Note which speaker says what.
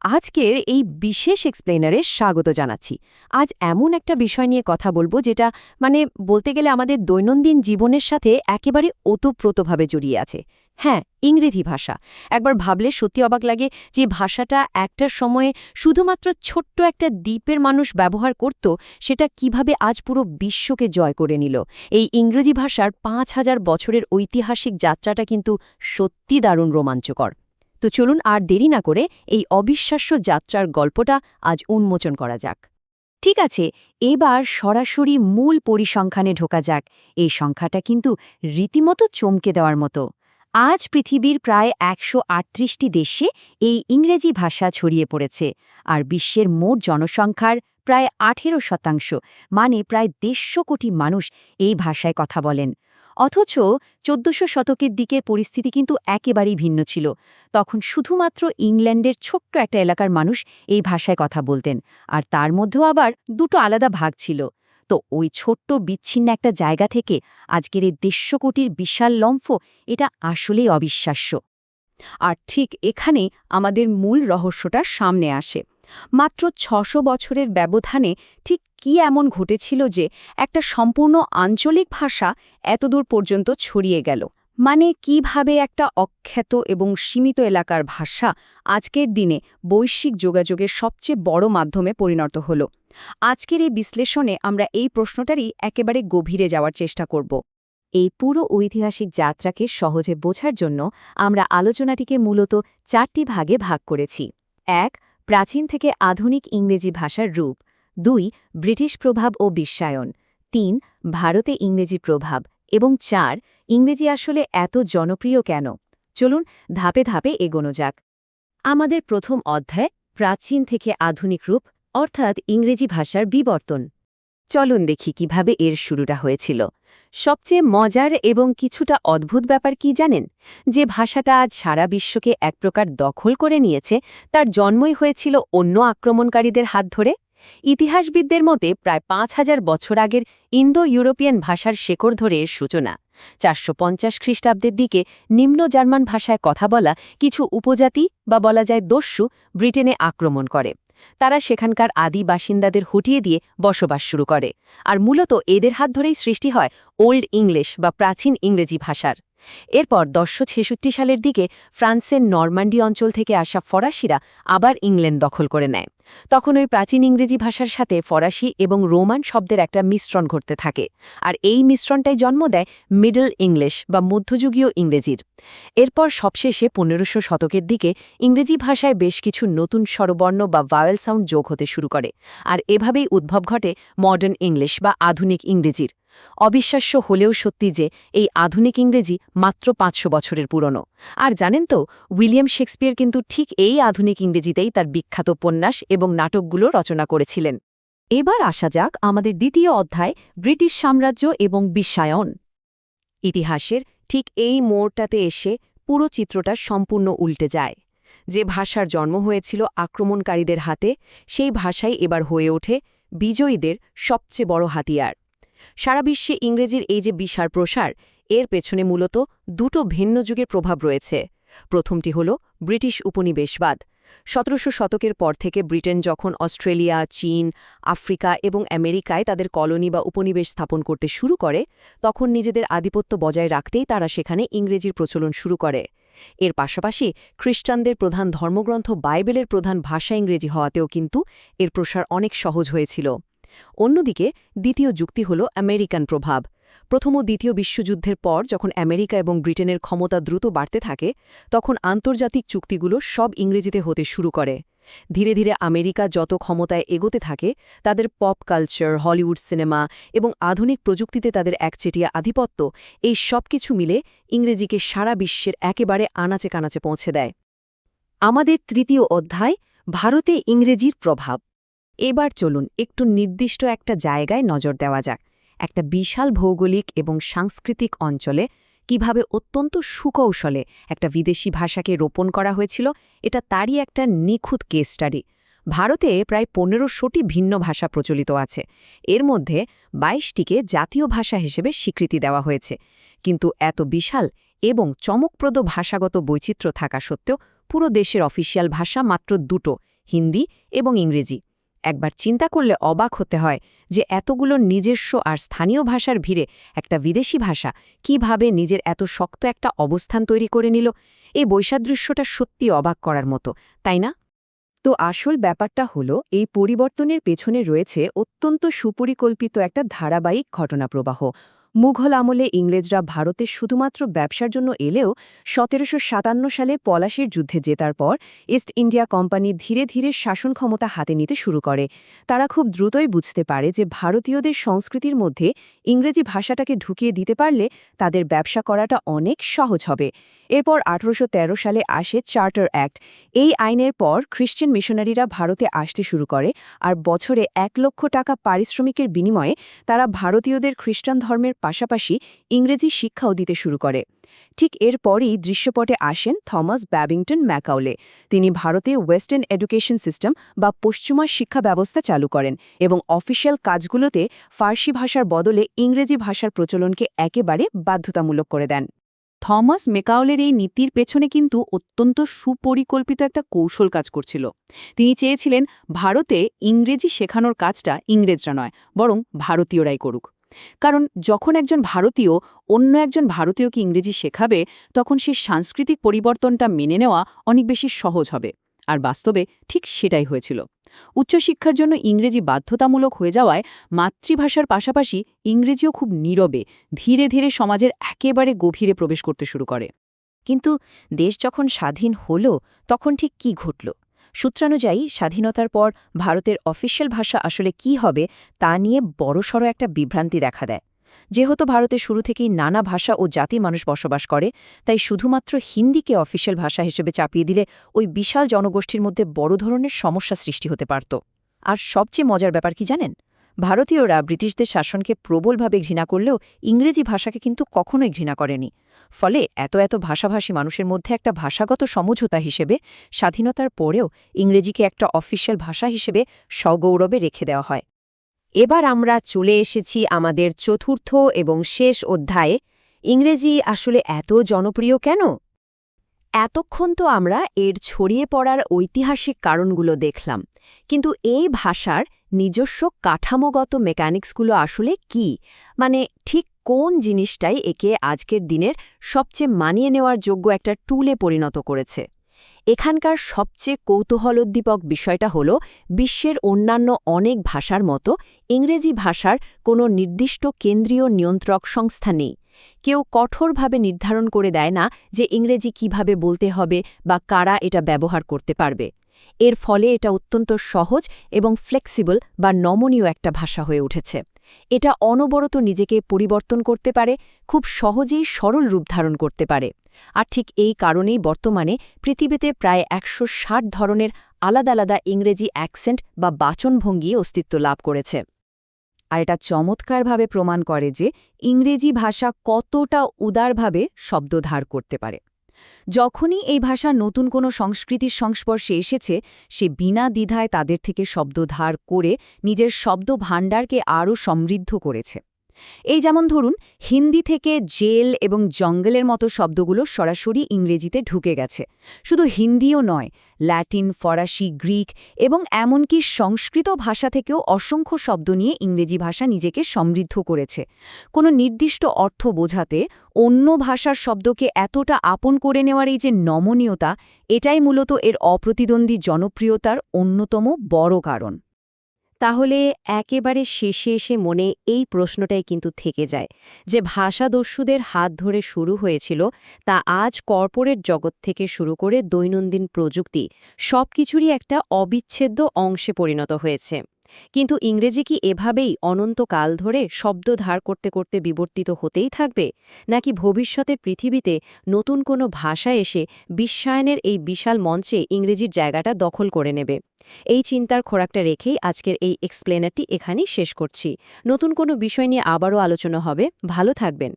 Speaker 1: আজকের এই বিশেষ এক্সপ্লেনারে স্বাগত জানাচ্ছি। আজ এমন একটা বিষয় নিয়ে কথা বলবো যেটা বলতে গেলে আমাদের দৈনন্দিন জীবনের সাথে একেবারে ওতপ্রোতভাবে জড়িয়ে আছে। হ্যাঁ, ইংরেজি ভাষা। একবার ভাবলে সত্যি অবাক লাগে যে ভাষাটা একটার সময়ে শুধুমাত্র ছোট্ট একটা দ্বীপের মানুষ ব্যবহার করত, সেটা কিভাবে আজ পুরো বিশ্বকে জয় করে নিল। এই ইংরেজি ভাষার ৫,০০০ বছরের ঐতিহাসিক যাত্রাটা কিন্তু সত্যি দারুণ রোমাঞ্চকর। তো চলুন আর দেরি না করে এই অবিশ্বাস্য যাত্রার গল্পটা আজ উন্মোচন করা যাক। ঠিক আছে, এবার সরাসরি মূল পরিসংখ্যানে ঢোকা যাক। এই সংখ্যাটা কিন্তু রীতিমতো চমকে দেওয়ার মতো। আজ পৃথিবীর প্রায় ১৩৮টি দেশে এই ইংরেজি ভাষা ছড়িয়ে পড়েছে, আর বিশ্বের মোট জনসংখ্যার প্রায় ১৮%, মানে প্রায় ১৫০ কোটি মানুষ এই ভাষায় কথা বলেন। অথচ ১৪০০ শতকের দিকের পরিস্থিতি কিন্তু একেবারেই ভিন্ন ছিল। তখন শুধুমাত্র ইংল্যান্ডের ছোট্ট একটা এলাকার মানুষ এই ভাষায় কথা বলতেন, আর তার মধ্যেও আবার দুটো আলাদা ভাগ ছিল। তো ওই ছোট্ট বিচ্ছিন্ন একটা জায়গা থেকে আজকের এই ১৫০ কোটির বিশাল লম্ফ, এটা আসলেই অবিশ্বাস্য। আর ঠিক এখানেই আমাদের মূল রহস্যটা সামনে আসে। মাত্র ৬০০ বছরের ব্যবধানে ঠিক কি এমন ঘটেছিল যে একটা সম্পূর্ণ আঞ্চলিক ভাষা এতদূর পর্যন্ত ছড়িয়ে গেল? কিভাবে একটা অখ্যাত এবং সীমিত এলাকার ভাষা আজকের দিনে বৈশ্বিক যোগাযোগের সবচেয়ে বড় মাধ্যমে পরিণত হল? আজকের এই বিশ্লেষণে আমরা এই প্রশ্নটারই একেবারে গভীরে যাওয়ার চেষ্টা করব। এই পুরো ঐতিহাসিক যাত্রাকে সহজে বোঝার জন্য আমরা আলোচনাটিকে মূলত ৪টি ভাগে ভাগ করেছি। ১. প্রাচীন থেকে আধুনিক ইংরেজি ভাষার রূপ। ২. ব্রিটিশ প্রভাব ও বিশ্বায়ন। ৩. ভারতে ইংরেজি প্রভাব। এবং ৪. ইংরেজি আসলে এত জনপ্রিয় কেন? চলুন ধাপে ধাপে এগোনো যাক। আমাদের প্রথম অধ্যায়, প্রাচীন থেকে আধুনিক রূপ, অর্থাৎ ইংরেজি ভাষার বিবর্তন। চলুন দেখি কিভাবে এর শুরুটা হয়েছিল। সবচেয়ে মজার এবং কিছুটা অদ্ভুত ব্যাপার কি জানেন? যে ভাষাটা আজ সারা বিশ্বকে এক প্রকার দখল করে নিয়েছে, তার জন্মই হয়েছিল অন্য আক্রমণকারীদের হাত ধরে। ইতিহাসবিদদের মতে প্রায় ৫,০০০ বছর আগের ইন্দো ইউরোপিয়ান ভাষার শেকড় ধরে এর সূচনা। ৪৫০ খ্রিস্টাব্দের দিকে নিম্ন জার্মান ভাষায় কথা বলা কিছু উপজাতি বা বলা যায় দস্যু ব্রিটেনে আক্রমণ করে। তারা সেখানকার আদি বাসিন্দাদের হটিয়ে দিয়ে বসবাস শুরু করে, আর মূলত এদের হাত ধরেই সৃষ্টি হয় ওল্ড ইংলিশ বা প্রাচীন ইংরেজি ভাষার। এরপর ১০৬৬ সালের দিকে ফ্রান্সের নরমান্ডি অঞ্চল থেকে আসা ফরাসিরা আবার ইংল্যান্ড দখল করে নেয়। তখন ওই প্রাচীন ইংরেজি ভাষার সাথে ফরাসি এবং রোমান শব্দের একটা মিশ্রণ ঘটতে থাকে, আর এই মিশ্রণটাই জন্ম দেয় মিডল ইংলিশ বা মধ্যযুগীয় ইংরেজির। এরপর সবশেষে ১৫০০ শতকের দিকে ইংরেজি ভাষায় বেশ কিছু নতুন স্বরবর্ণ বা ভাওয়েল সাউন্ড যোগ হতে শুরু করে, আর এভাবেই উদ্ভব ঘটে মডার্ন ইংলিশ বা আধুনিক ইংরেজির। অবিশ্বাস্য হলেও সত্যি যে এই আধুনিক ইংরেজি মাত্র ৫০০ বছরের পুরনো। আর জানেন তো, উইলিয়াম শেক্সপিয়ার কিন্তু ঠিক এই আধুনিক ইংরেজিতেই তার বিখ্যাত উপন্যাস এবং নাটকগুলো রচনা করেছিলেন। এবার আসা যাক আমাদের দ্বিতীয় অধ্যায়, ব্রিটিশ সাম্রাজ্য এবং বিশ্বায়ন। ইতিহাসের ঠিক এই মোড়টাতে এসে পুরো চিত্রটা সম্পূর্ণ উল্টে যায়। যে ভাষার জন্ম হয়েছিল আক্রমণকারীদের হাতে, সেই ভাষাই এবার হয়ে ওঠে বিজয়ীদের সবচেয়ে বড় হাতিয়ার। সারা বিশ্বে ইংরেজির এই যে বিশাল প্রসার, এর পেছনে মূলত দুটো ভিন্ন যুগের প্রভাব রয়েছে। প্রথমটি হল ব্রিটিশ উপনিবেশবাদ। ১৭০০ শতকের পর থেকে ব্রিটেন যখন অস্ট্রেলিয়া, চীন, আফ্রিকা এবং আমেরিকায় তাদের কলোনি বা উপনিবেশ স্থাপন করতে শুরু করে, তখন নিজেদের আধিপত্য বজায় রাখতেই তারা সেখানে ইংরেজির প্রচলন শুরু করে। এর পাশাপাশি খ্রিস্টানদের প্রধান ধর্মগ্রন্থ বাইবেলের প্রধান ভাষা ইংরেজি হওয়াতেও কিন্তু এর প্রসার অনেক সহজ হয়েছিল। অন্যদিকে দ্বিতীয় যুক্তি হল আমেরিকান প্রভাব। প্রথম ও দ্বিতীয় বিশ্বযুদ্ধের পর যখন আমেরিকা এবং ব্রিটেনের ক্ষমতা দ্রুত বাড়তে থাকে, তখন আন্তর্জাতিক চুক্তিগুলো সব ইংরেজিতে হতে শুরু করে। ধীরে ধীরে আমেরিকা যত ক্ষমতায় এগোতে থাকে, তাদের পপ কালচার, হলিউড সিনেমা এবং আধুনিক প্রযুক্তিতে তাদের একচেটিয়া আধিপত্য, এই সব কিছু মিলে ইংরেজিকে সারা বিশ্বের একেবারে আনাচে কানাচে পৌঁছে দেয়। আমাদের তৃতীয় অধ্যায়, ভারতে ইংরেজির প্রভাব। এবার চলুন একটু নির্দিষ্ট একটা জায়গায় নজর দেওয়া যাক। একটা বিশাল ভৌগোলিক এবং সাংস্কৃতিক অঞ্চলে কিভাবে অত্যন্ত সুকৌশলে একটা বিদেশি ভাষাকে রোপণ করা হয়েছিল, এটা তারই একটা নিখুঁত কেস স্টাডি। ভারতে প্রায় ১৫০০টি ভিন্ন ভাষা প্রচলিত আছে। এর মধ্যে ২২টিকে জাতীয় ভাষা হিসেবে স্বীকৃতি দেওয়া হয়েছে। কিন্তু এত বিশাল এবং চমকপ্রদ ভাষাগত বৈচিত্র্য থাকা সত্ত্বেও পুরো দেশের অফিসিয়াল ভাষা মাত্র দুটো, হিন্দি এবং ইংরেজি। একবার চিন্তা করলে অবাক হতে হয় যে এতগুলো নিজস্ব আর স্থানীয় ভাষার ভিড়ে একটা বিদেশি ভাষা কিভাবে নিজের এত শক্ত একটা অবস্থান তৈরি করে নিল। এই বৈসাদৃশ্যটা সত্যি অবাক করার মতো, তাই না? তো আসল ব্যাপারটা হলো এই পরিবর্তনের পেছনে রয়েছে অত্যন্ত সুপরিকল্পিত একটা ধারাবাহিক ঘটনাপ্রবাহ। মুঘল আমলে ইংরেজরা ভারতে শুধুমাত্র ব্যবসার জন্য এলেও ১৭৫৭ সালে পলাশির যুদ্ধে জেতার পর ইস্ট ইন্ডিয়া কোম্পানি ধীরে ধীরে শাসন ক্ষমতা হাতে নিতে শুরু করে। তারা খুব দ্রুতই বুঝতে পারে যে ভারতীয়দের সংস্কৃতির মধ্যে ইংরেজি ভাষাটাকে ঢুকিয়ে দিতে পারলে তাদের ব্যবসা করাটা অনেক সহজ হবে। এরপর ১৮১৩ সালে আসে চার্টার অ্যাক্ট। এই আইনের পর খ্রিশ্চান মিশনারিরা ভারতে আসতে শুরু করে, আর বছরে ১ লক্ষ টাকা পারিশ্রমিকের বিনিময়ে তারা ভারতীয়দের খ্রিস্টান ধর্মের পাশাপাশি ইংরেজি শিক্ষাও দিতে শুরু করে। ঠিক এরপরই দৃশ্যপটে আসেন থমাস ব্যাবিংটন ম্যাকাউলে। তিনি ভারতে ওয়েস্টার্ন এডুকেশন সিস্টেম বা পশ্চিমা শিক্ষা ব্যবস্থা চালু করেন এবং অফিসিয়াল কাজগুলোতে ফার্সি ভাষার বদলে ইংরেজি ভাষার প্রচলনকে একেবারে বাধ্যতামূলক করে দেন। থমাস মেকাউলের এই নীতির পেছনে কিন্তু অত্যন্ত সুপরিকল্পিত একটা কৌশল কাজ করছিল। তিনি চেয়েছিলেন ভারতে ইংরেজি শেখানোর কাজটা ইংরেজরা নয়, বরং ভারতীয়রাই করুক। কারণ যখন একজন ভারতীয় অন্য একজন ভারতীয়কে ইংরেজি শেখাবে, তখন সেই সাংস্কৃতিক পরিবর্তনটা মেনে নেওয়া অনেক বেশি সহজ হবে। আর বাস্তবে ঠিক সেটাই হয়েছিল। উচ্চশিক্ষার জন্য ইংরেজি বাধ্যতামূলক হয়ে যাওয়ায় মাতৃভাষার পাশাপাশি ইংরেজিও খুব নীরবে ধীরে ধীরে সমাজের একেবারে গভীরে প্রবেশ করতে শুরু করে। কিন্তু দেশ যখন স্বাধীন হল, তখন ঠিক কি ঘটল? সূত্রানুযায়ী স্বাধীনতার পর ভারতের অফিসিয়াল ভাষা আসলে কি হবে তা নিয়ে বড়সড় একটা বিভ্রান্তি দেখা দেয়। যেহেতু ভারতে শুরু থেকেই নানা ভাষা ও জাতি মানুষ বসবাস করে, তাই শুধুমাত্র হিন্দিকে অফিসিয়াল ভাষা হিসেবে চাপিয়ে দিলে ওই বিশাল জনগোষ্ঠীর মধ্যে বড় ধরনের সমস্যা সৃষ্টি হতে পারত। আর সবচেয়ে মজার ব্যাপার কি জানেন? ভারতীয়রা ব্রিটিশদের শাসনকে প্রবলভাবে ঘৃণা করলেও ইংরেজি ভাষাকে কিন্তু কখনোই ঘৃণা করেনি। ফলে এত এত ভাষাভাষী মানুষের মধ্যে একটা ভাষাগত সমঝোতা হিসেবে স্বাধীনতার পরেও ইংরেজিকে একটা অফিসিয়াল ভাষা হিসেবে সগৌরবে রেখে দেওয়া হয়। এবার আমরা চলে এসেছি আমাদের চতুর্থ এবং শেষ অধ্যায়ে। ইংরেজি আসলে এত জনপ্রিয় কেন? এতক্ষণ তো আমরা এর ছড়িয়ে পড়ার ঐতিহাসিক কারণগুলো দেখলাম, কিন্তু এই ভাষার নিজস্ব কাঠামোগত মেকানিক্সগুলো আসলে কি? মানে ঠিক কোন জিনিসটাই একে আজকের দিনের সবচেয়ে মানিয়ে নেওয়ার যোগ্য একটা টুলে পরিণত করেছে? এখানকার সবচেয়ে কৌতূহলোদ্দীপক বিষয়টা হল, বিশ্বের অন্যান্য অনেক ভাষার মতো ইংরেজি ভাষার কোনো নির্দিষ্ট কেন্দ্রীয় নিয়ন্ত্রক সংস্থা নেই। কেউ কঠোরভাবে নির্ধারণ করে দেয় না যে ইংরেজি কিভাবে বলতে হবে বা কারা এটা ব্যবহার করতে পারবে। এর ফলে এটা অত্যন্ত সহজ এবং ফ্লেক্সিবল বা নমনীয় একটা ভাষা হয়ে উঠেছে। এটা অনবরত নিজেকে পরিবর্তন করতে পারে, খুব সহজেই সরল রূপ ধারণ করতে পারে। আর ঠিক এই কারণেই বর্তমানে পৃথিবীতে প্রায় ১৬০ ধরনের আলাদা আলাদা ইংরেজি অ্যাকসেন্ট বা বাচনভঙ্গি অস্তিত্ব লাভ করেছে। আর এটা চমৎকারভাবে প্রমাণ করে যে ইংরেজি ভাষা কতটা উদারভাবে শব্দ ধার করতে পারে। যখনই এই ভাষা নতুন কোনো সংস্কৃতির সংস্পর্শে এসেছে, সে বিনা দ্বিধায় তাদের থেকে শব্দ ধার করে নিজের শব্দ ভাণ্ডারকে আরও সমৃদ্ধ করেছে। এই যেমন ধরুন, হিন্দি থেকে জেল এবং জঙ্গলের মতো শব্দগুলো সরাসরি ইংরেজিতে ঢুকে গেছে। শুধু হিন্দিও নয়, ল্যাটিন, ফরাসি, গ্রিক এবং এমনকি সংস্কৃত ভাষা থেকেও অসংখ্য শব্দ নিয়ে ইংরেজি ভাষা নিজেকে সমৃদ্ধ করেছে। কোনো নির্দিষ্ট অর্থ বোঝাতে অন্য ভাষার শব্দকে এতটা আপন করে নেওয়ার এই যে নমনীয়তা, এটাই মূলত এর অপ্রতিদ্বন্দ্বী জনপ্রিয়তার অন্যতম বড় কারণ। তাহলে একেবারে শেষে এসে মনে এই প্রশ্নটাই কিন্তু থেকে যায় যে ভাষাদস্যুদের হাত ধরে শুরু হয়েছিল, তা আজ কর্পোরেট জগৎ থেকে শুরু করে দৈনন্দিন প্রযুক্তি সবকিছুরই একটা অবিচ্ছেদ্য অংশে পরিণত হয়েছে। কিন্তু ইংরেজি কি এভাবেই অনন্তকাল ধরে শব্দ ধার করতে করতে বিবর্তিত হতেই থাকবে, নাকি ভবিষ্যতে পৃথিবীতে নতুন কোনো ভাষা এসে বিশ্বায়নের এই বিশাল মঞ্চে ইংরেজির জায়গাটা দখল করে নেবে? এই চিন্তার খোরাকটা রেখেই আজকের এই এক্সপ্লেনারটি এখানেই শেষ করছি। নতুন কোনো বিষয় নিয়ে আবারও আলোচনা হবে। ভালো থাকবেন।